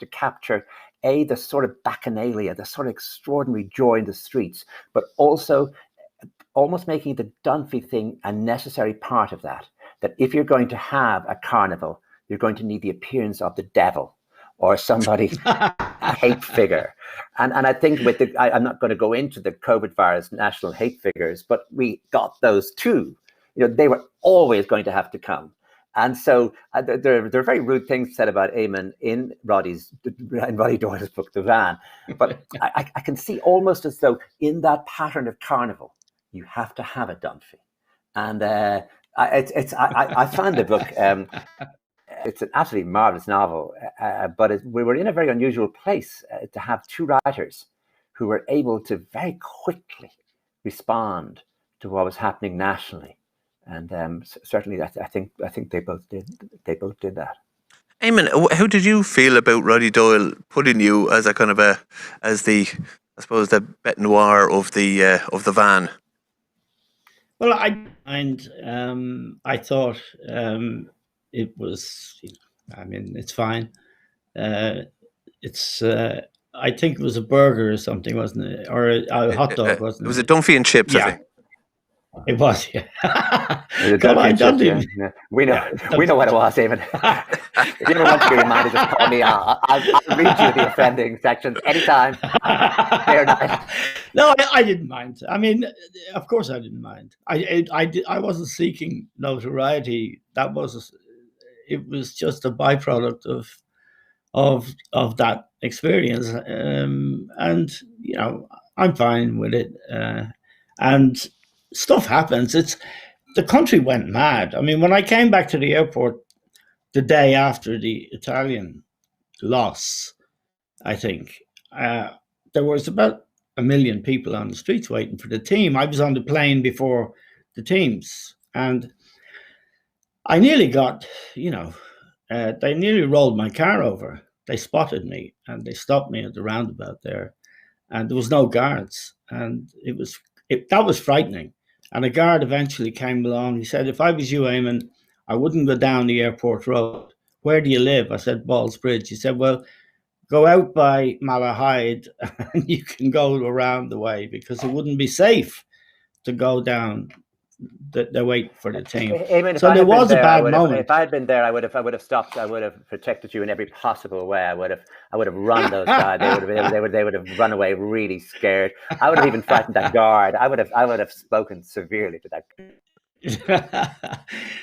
D: capture the sort of bacchanalia, the sort of extraordinary joy in the streets, but also almost making the Dunphy thing a necessary part of that. That if you're going to have a carnival, you're going to need the appearance of the devil or somebody, a hate figure. And I think I'm not going to go into the COVID virus national hate figures, but we got those too. They were always going to have to come. And so there are very rude things said about Eamon in Roddy Doyle's book, The Van. But I can see almost as though in that pattern of carnival, you have to have a Dunphy. And I found the book, it's an absolutely marvelous novel, but we were in a very unusual place to have two writers who were able to very quickly respond to what was happening nationally. And certainly, I think they both did that.
B: Eamon, how did you feel about Roddy Doyle putting you as a kind of I suppose, the bête noire of the van?
C: Well, I thought it was. It's fine. I think it was a burger or something, wasn't it, or a hot dog, wasn't it?
B: It was a Dunphy and chips,
C: yeah.
B: I think.
C: It was, yeah.
D: Come on, yeah. We know what it was, Eamon. If you ever want to get reminded, just call me. I'll read you the offending sections anytime. Day or night.
C: No, I didn't mind. Of course I didn't mind. I wasn't seeking notoriety. It was just a byproduct of that experience. And I'm fine with it. And stuff happens. The country went mad. When I came back to the airport the day after the Italian loss, I think there was about 1 million people on the streets waiting for the team. I was on the plane before the teams, and I nearly got, they nearly rolled my car over. They spotted me and they stopped me at the roundabout there, and there was no guards, and that was frightening. And a guard eventually came along. He said, "If I was you, Eamon, I wouldn't go down the airport road. Where do you live?" I said, "Ballsbridge." He said, "Well, go out by Malahide and you can go around the way, because it wouldn't be safe to go down the wait for the team."
D: Eamon,
C: so there was a bad moment.
D: If I had been there, I would have stopped. I would have protected you in every possible way. I would have run those guys. They would have run away really scared. I would have even frightened that guard. I would have spoken severely to that.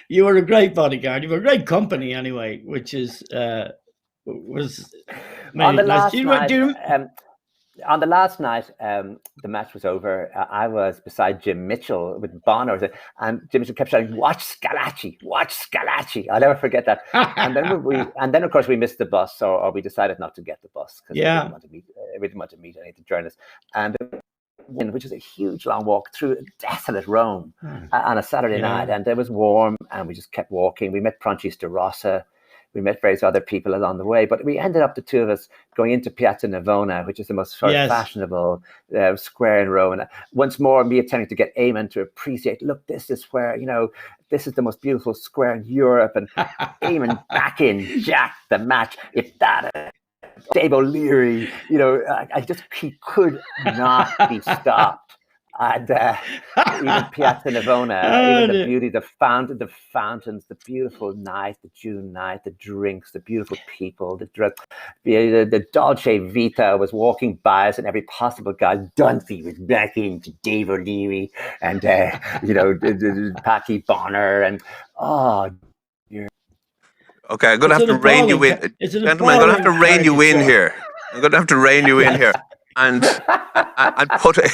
C: You were a great bodyguard. You were a great company anyway, which is was
D: on the last night. On the last night, the match was over. I was beside Jim Mitchell with Bono, and Jim Mitchell kept shouting, "Watch Scalacci! Watch Scalacci!" I'll never forget that. and then of course we missed the bus, or we decided not to get the bus because we didn't want to meet any of the journalists. And which is a huge long walk through desolate Rome on a Saturday night, and it was warm, and we just kept walking. We met Proncis de Rossa. We met various other people along the way, but we ended up, the two of us, going into Piazza Navona, which is the most fashionable square in Rome. And once more, me attempting to get Eamon to appreciate, look, this is where, this is the most beautiful square in Europe. And Eamon back in Jack the match. If that, Dave O'Leary, he could not be stopped. And even Piazza Navona, even the beauty, the fountains, the beautiful night, the June night, the drinks, the beautiful people, the Dolce Vita was walking by us in every possible guise. Dunphy was back into Dave O'Leary and, Patti Bonner and,
B: Okay, I'm going to have to rein you in. Gentlemen, I'm going to have to rein you in here. I'm going to have to rein you in here. and put it.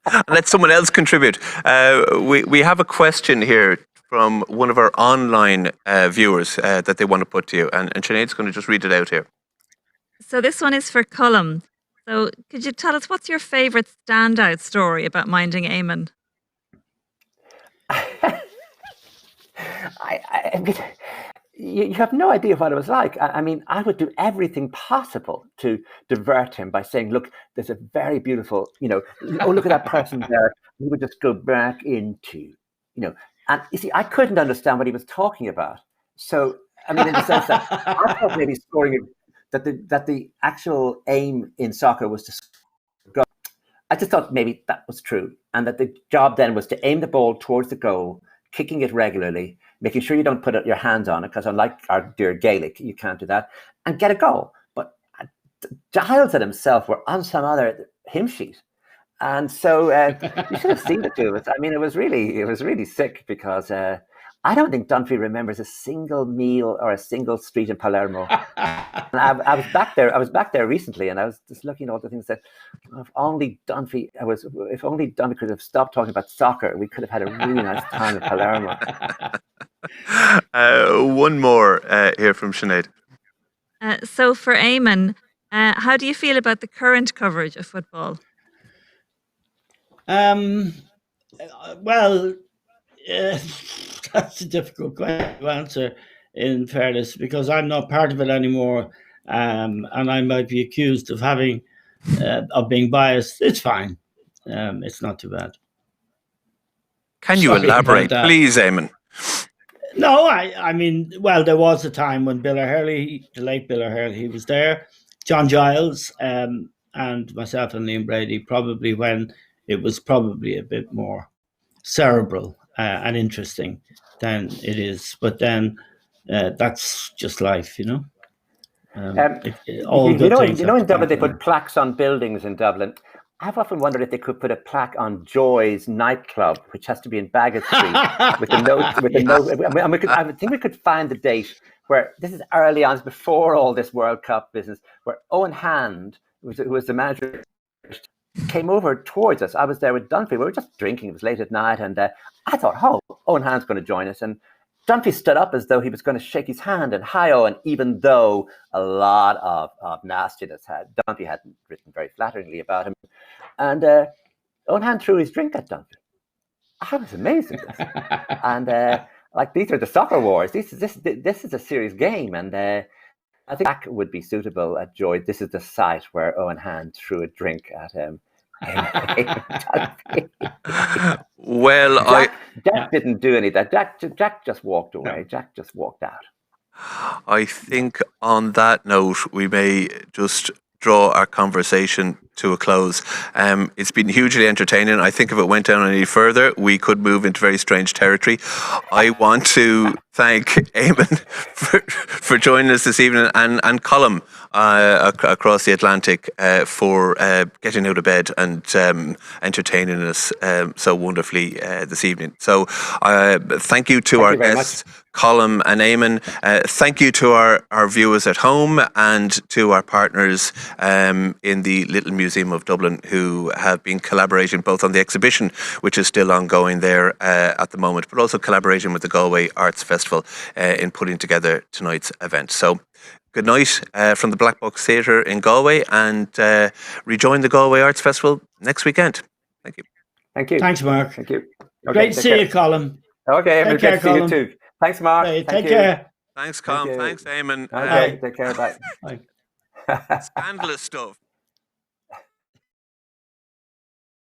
B: And let someone else contribute. We have a question here from one of our online viewers that they want to put to you. And Sinead's going to just read it out here.
E: So this one is for Colm. So could you tell us what's your favourite standout story about minding Eamon?
D: I mean, you have no idea what it was like. I mean, I would do everything possible to divert him by saying, look, there's a very beautiful, oh, look at that person there. We would just go back into, and you see, I couldn't understand what he was talking about. So, I mean, in the sense that I thought maybe scoring, that the actual aim in soccer was to score. I just thought maybe that was true. And that the job then was to aim the ball towards the goal, kicking it regularly, making sure you don't put your hands on it, because unlike our dear Gaelic, you can't do that, and get a goal. But Giles and himself were on some other hymn sheet. And so you should have seen the two of us. I mean, it was really sick, because I don't think Dunphy remembers a single meal or a single street in Palermo. And I was back there recently, and I was just looking at all the things that if only Dunphy could have stopped talking about soccer, we could have had a really nice time in Palermo.
B: One more here from Sinead.
E: So for Eamon, how do you feel about the current coverage of football?
C: Well, that's a difficult question to answer, in fairness, because I'm not part of it anymore, and I might be accused of being biased. It's fine. It's not too bad.
B: Can you elaborate, please, Eamon?
C: No, I mean, well, there was a time when Bill O'Hurley, the late Bill O'Hurley, he was there, John Giles, and myself and Liam Brady, probably when it was probably a bit more cerebral and interesting than it is. But then that's just life,
D: in Dublin they put plaques on buildings in Dublin. I've often wondered if they could put a plaque on Joy's nightclub, which has to be in Baggot Street, with a note. I think we could find the date where this is early on, before all this World Cup business, where Owen Hand, who was the manager, came over towards us. I was there with Dunphy. We were just drinking. It was late at night, and I thought, Owen Hand's going to join us. And Dunphy stood up as though he was going to shake his hand, and hi, Owen, even though a lot of nastiness Dunphy hadn't written very flatteringly about him. And Owen Hand threw his drink at Dunphy. I was amazed at this. And these are the soccer wars. This is a serious game, and I think that would be suitable at Joy. This is the site where Owen Hand threw a drink at him.
B: Well,
D: Jack didn't do any of that. Jack just walked away. No. Jack just walked out.
B: I think on that note, we may just draw our conversation to a close. It's been hugely entertaining. I think if it went down any further, we could move into very strange territory. I want to thank Eamon for joining us this evening, and Colm across the Atlantic for getting out of bed and entertaining us so wonderfully this evening. So thank you to our guests, Colm and Eamon. Thank you to our viewers at home, and to our partners in the Little Museum of Dublin, who have been collaborating both on the exhibition, which is still ongoing there at the moment, but also collaborating with the Galway Arts Festival in putting together tonight's event. So good night from the Black Box Theatre in Galway, and rejoin the Galway Arts Festival next weekend. Thank you.
D: Thank you.
C: Thanks, Mark.
D: Thank you.
C: Okay, great to see you, Colm.
D: Okay, great to see you too. Thanks, Mark.
C: Hey, take care.
B: Thanks, Colm. Thanks, Eamon.
D: Okay, take care. Bye.
C: Bye.
B: Scandalous stuff.